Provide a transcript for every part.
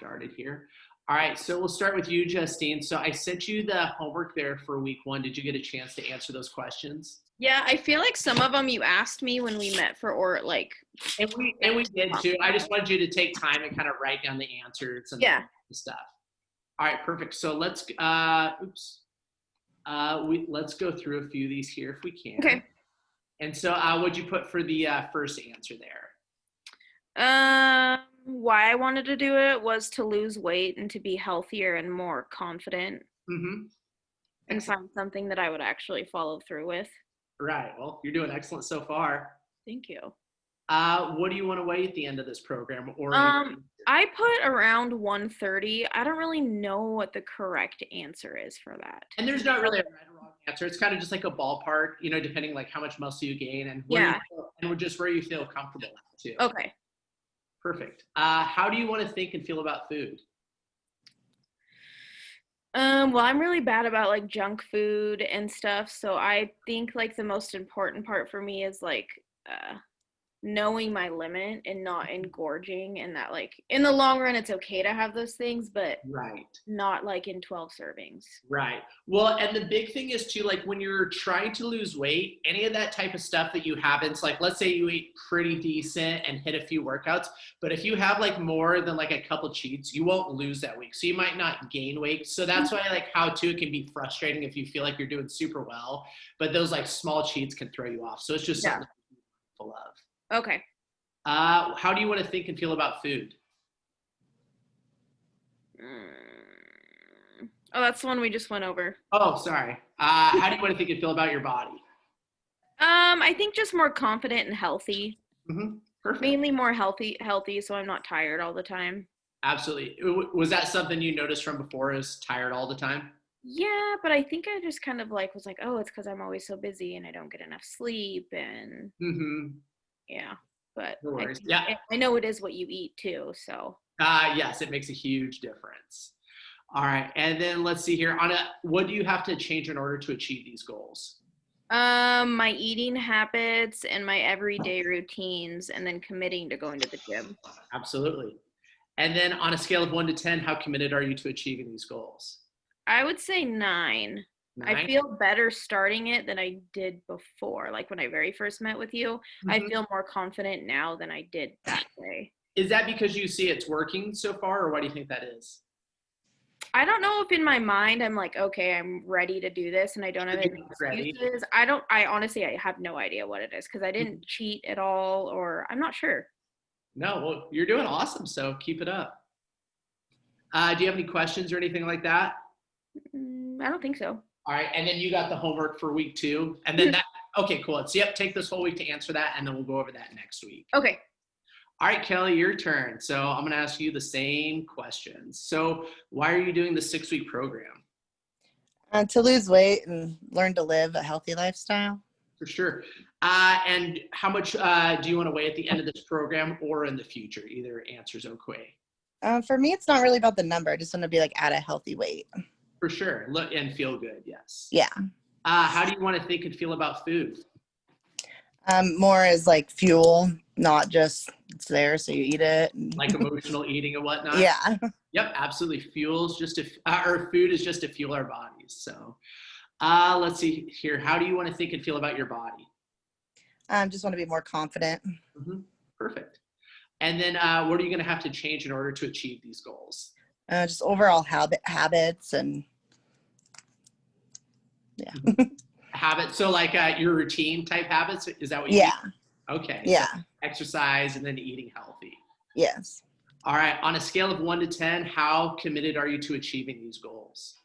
started here. All right, so we'll start with you, Justine. So I sent you the homework there for week 1. Did you get a chance to answer those questions? Yeah, I feel like some of them you asked me when we met And we did too. I just wanted you to take time and kind of write down the answers and the stuff. All right, perfect. So let's let's go through a few of these here if we can. Okay. And so what'd you put for the first answer there? Why I wanted to do it was to lose weight and to be healthier and more confident. Mm-hmm. And find something that I would actually follow through with. Right. Well, you're doing excellent so far. Thank you. What do you want to weigh at the end of this program? Or I put around 130. I don't really know what the correct answer is for that. And there's not really a right or wrong answer. It's kind of just like a ballpark, depending like how much muscle you gain and where just where you feel comfortable at too. Okay. Perfect. How do you want to think and feel about food? Well, I'm really bad about like junk food and stuff, so I think like the most important part for me is like knowing my limit and not engorging, and that like in the long run it's okay to have those things, but not like in 12 servings. Right. Well, and the big thing is too, like when you're trying to lose weight, any of that type of stuff that you haven't, like let's say you eat pretty decent and hit a few workouts, but if you have like more than like a couple cheats, you won't lose that week. So you might not gain weight. So that's why like how to, it can be frustrating if you feel like you're doing super well, but those like small cheats can throw you off. So it's just something to be mindful of. Okay. How do you want to think and feel about food? Oh, that's the one we just went over. Oh, sorry. How do you want to think and feel about your body? I think just more confident and healthy. Mm-hmm. Perfect. Mainly more healthy, so I'm not tired all the time. Absolutely. Was that something you noticed from before, is tired all the time? Yeah, but I think I just kind of like was like, oh, it's because I'm always so busy and I don't get enough sleep and yeah, but no worries. I know it is what you eat too, so. Yes, it makes a huge difference. All right, and then let's see here. What do you have to change in order to achieve these goals? My eating habits and my everyday routines, and then committing to going to the gym. Absolutely. And then on a scale of 1 to 10, how committed are you to achieving these goals? I would say 9. I feel better starting it than I did before. Like when I very first met with you, I feel more confident now than I did that day. Is that because you see it's working so far, or why do you think that is? I don't know if in my mind I'm like, okay, I'm ready to do this and I don't have any excuses. I honestly have no idea what it is because I didn't cheat at all, or I'm not sure. No, well, you're doing awesome, so keep it up. Do you have any questions or anything like that? I don't think so. All right, and then you got the homework for week 2, and then okay, cool. So take this whole week to answer that, and then we'll go over that next week. Okay. All right, Kelly, your turn. So I'm gonna ask you the same questions. So why are you doing the 6-week program? To lose weight and learn to live a healthy lifestyle. For sure. And how much do you want to weigh at the end of this program or in the future? Either answer's okay. For me, it's not really about the number. I just want to be like at a healthy weight. For sure. Look and feel good. Yes. Yeah. How do you want to think and feel about food? More as like fuel, not just it's there so you eat it. Like emotional eating and whatnot. Yeah. Yep. Absolutely. Fuel's just or food is just to fuel our bodies. So let's see here. How do you want to think and feel about your body? Just want to be more confident. Perfect. And then what are you going to have to change in order to achieve these goals? Just overall habits and yeah. Habits. So like your routine type habits, is that what you mean? Okay. Yeah. So exercise and then eating healthy. Yes. All right. On a scale of 1 to 10, how committed are you to achieving these goals?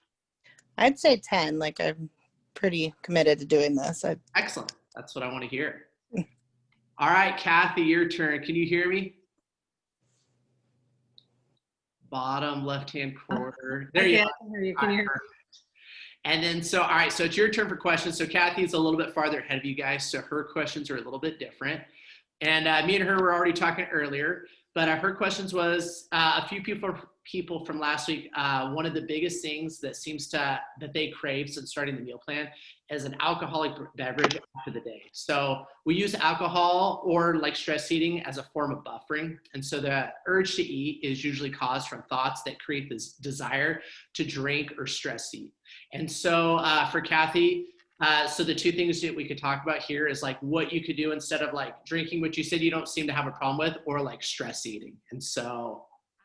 I'd say 10. Like I'm pretty committed to doing this. Excellent. That's what I want to hear. All right, Kathy, your turn. Can you hear me? Bottom left-hand corner. There you go. Can you hear me? And then, all right, so it's your turn for questions. So Kathy's a little bit farther ahead of you guys, so her questions are a little bit different. And me and her were already talking earlier, But her questions was a few people from last week. One of the biggest things that that they crave since starting the meal plan is an alcoholic beverage after the day. So we use alcohol or like stress eating as a form of buffering. And so the urge to eat is usually caused from thoughts that create this desire to drink or stress eat. And so for Kathy, so the two things that we could talk about here is like what you could do instead of like drinking, which you said you don't seem to have a problem with, or like stress eating. And so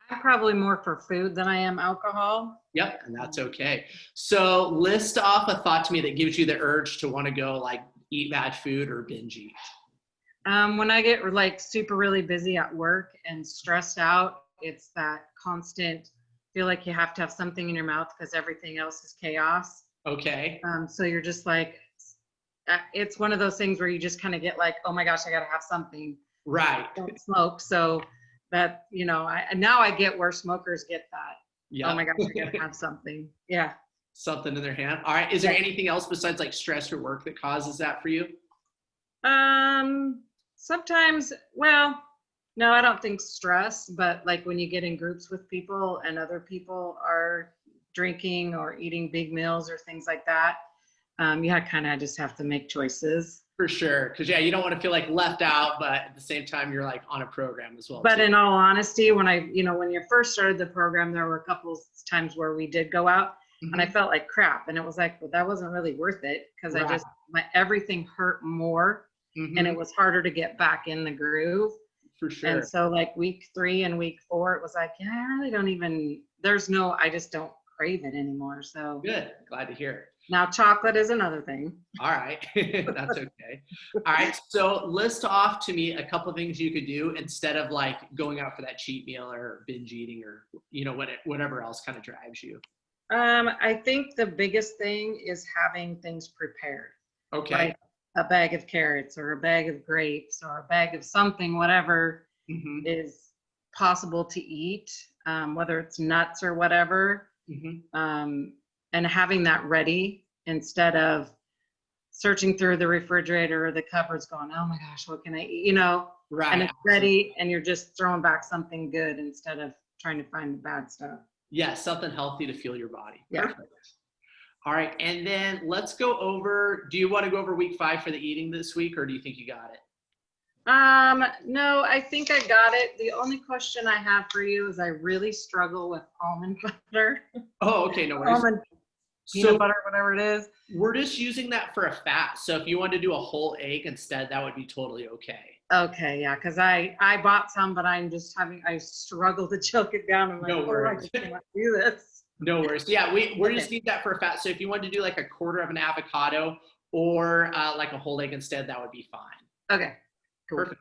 I'm probably more for food than I am alcohol. yep, and that's okay. So list off a thought to me that gives you the urge to want to go like eat bad food or binge eat. When I get like super really busy at work and stressed out, it's that constant feel like you have to have something in your mouth because everything else is chaos. Okay. So you're just like, it's one of those things where you just kind of get like, oh my gosh, I got to have something. Right. Don't smoke. So that, now I get where smokers get that. Yeah. Oh my gosh, I got to have something. Yeah. Something in their hand. All right. Is there anything else besides like stress or work that causes that for you? Sometimes, well, no, I don't think stress, but like when you get in groups with people and other people are drinking or eating big meals or things like that, you kind of just have to make choices. For sure. Because yeah, you don't want to feel like left out, but at the same time, you're like on a program as well. But too. in all honesty, when you first started the program, there were a couple times where we did go out and I felt like crap. And it was like, well, that wasn't really worth it because Right. everything hurt more and it was harder to get back in the groove. For sure. And so like week 3 and week 4, it was like, yeah, I really don't even, I just don't crave it anymore. So Good. Glad to hear it. now chocolate is another thing. All right. That's okay. All right. So list off to me a couple of things you could do instead of like going out for that cheat meal or binge eating or, whatever else kind of drives you. I think the biggest thing is having things prepared. Okay. Like a bag of carrots or a bag of grapes or a bag of something, whatever is possible to eat, whether it's nuts or whatever. And having that ready instead of searching through the refrigerator or the cupboards going, oh my gosh, what can I eat? Right. And it's ready and you're just throwing back something good instead of trying to find the bad stuff. Yeah. Something healthy to fuel your body. Yeah. Perfect. All right. And then let's go over, do you want to go over week 5 for the eating this week, or do you think you got it? No, I think I got it. The only question I have for you is I really struggle with almond butter. Oh, okay. No worries. Almond peanut butter, whatever it is. We're just using that for a fat. So if you want to do a whole egg instead, that would be totally okay. Okay, yeah, because I bought some, but I struggle to choke it down. I'm like, No worries. I just cannot do this. No worries. Yeah, we Okay. just need that for a fat. So if you want to do like a quarter of an avocado or like a whole egg instead, that would be fine. Okay, cool. Perfect.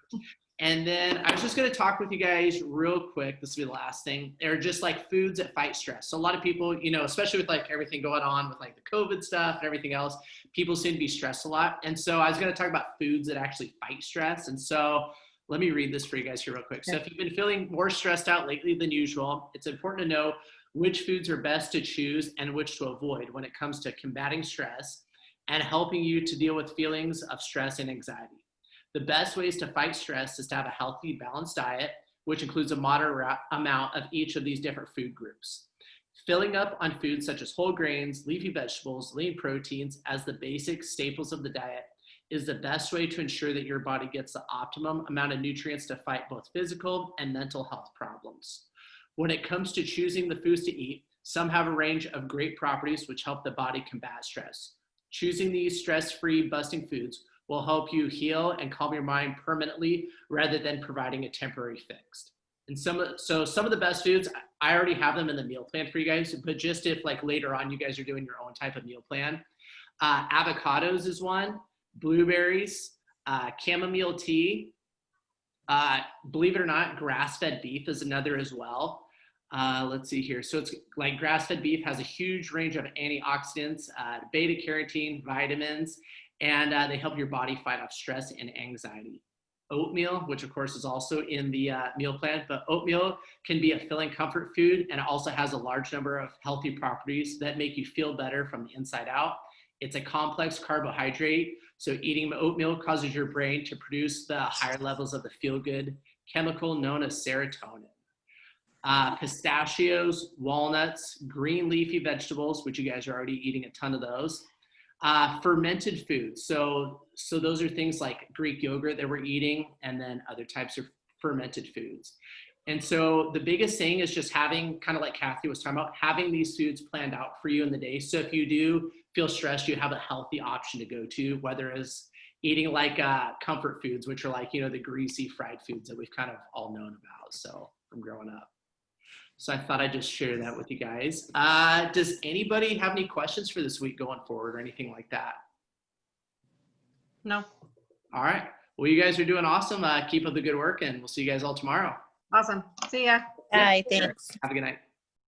And then I was just going to talk with you guys real quick. This will be the last thing. They're just like foods that fight stress. So a lot of people, especially with like everything going on with like the COVID stuff and everything else, people seem to be stressed a lot. And so I was going to talk about foods that actually fight stress. And so let me read this for you guys here real quick. So if you've been feeling more stressed out lately than usual, it's important to know which foods are best to choose and which to avoid when it comes to combating stress and helping you to deal with feelings of stress and anxiety. The best ways to fight stress is to have a healthy, balanced diet, which includes a moderate amount of each of these different food groups. Filling up on foods such as whole grains, leafy vegetables, lean proteins as the basic staples of the diet is the best way to ensure that your body gets the optimum amount of nutrients to fight both physical and mental health problems. When it comes to choosing the foods to eat, some have a range of great properties which help the body combat stress. Choosing these stress-free busting foods will help you heal and calm your mind permanently rather than providing a temporary fix. And some of the best foods, I already have them in the meal plan for you guys, but just if like later on you guys are doing your own type of meal plan, avocados is one, blueberries, chamomile tea, believe it or not, grass-fed beef is another as well. Let's see here. So it's like grass-fed beef has a huge range of antioxidants, beta carotene, vitamins, and they help your body fight off stress and anxiety. Oatmeal, which of course is also in the meal plan, but oatmeal can be a filling comfort food and it also has a large number of healthy properties that make you feel better from the inside out. It's a complex carbohydrate, so eating oatmeal causes your brain to produce the higher levels of the feel-good chemical known as serotonin. Pistachios, walnuts, green leafy vegetables, which you guys are already eating a ton of those. Fermented foods. So those are things like Greek yogurt that we're eating, and then other types of fermented foods. And so the biggest thing is just having, kind of like Kathy was talking about, having these foods planned out for you in the day. So if you do feel stressed, you have a healthy option to go to, whether it's eating like comfort foods, which are like, the greasy fried foods that we've kind of all known about. So from growing up. So I thought I'd just share that with you guys. Does anybody have any questions for this week going forward or anything like that? No. All right. Well, you guys are doing awesome. Keep up the good work, and we'll see you guys all tomorrow. Awesome. See ya. Bye. Thanks. Have a good night.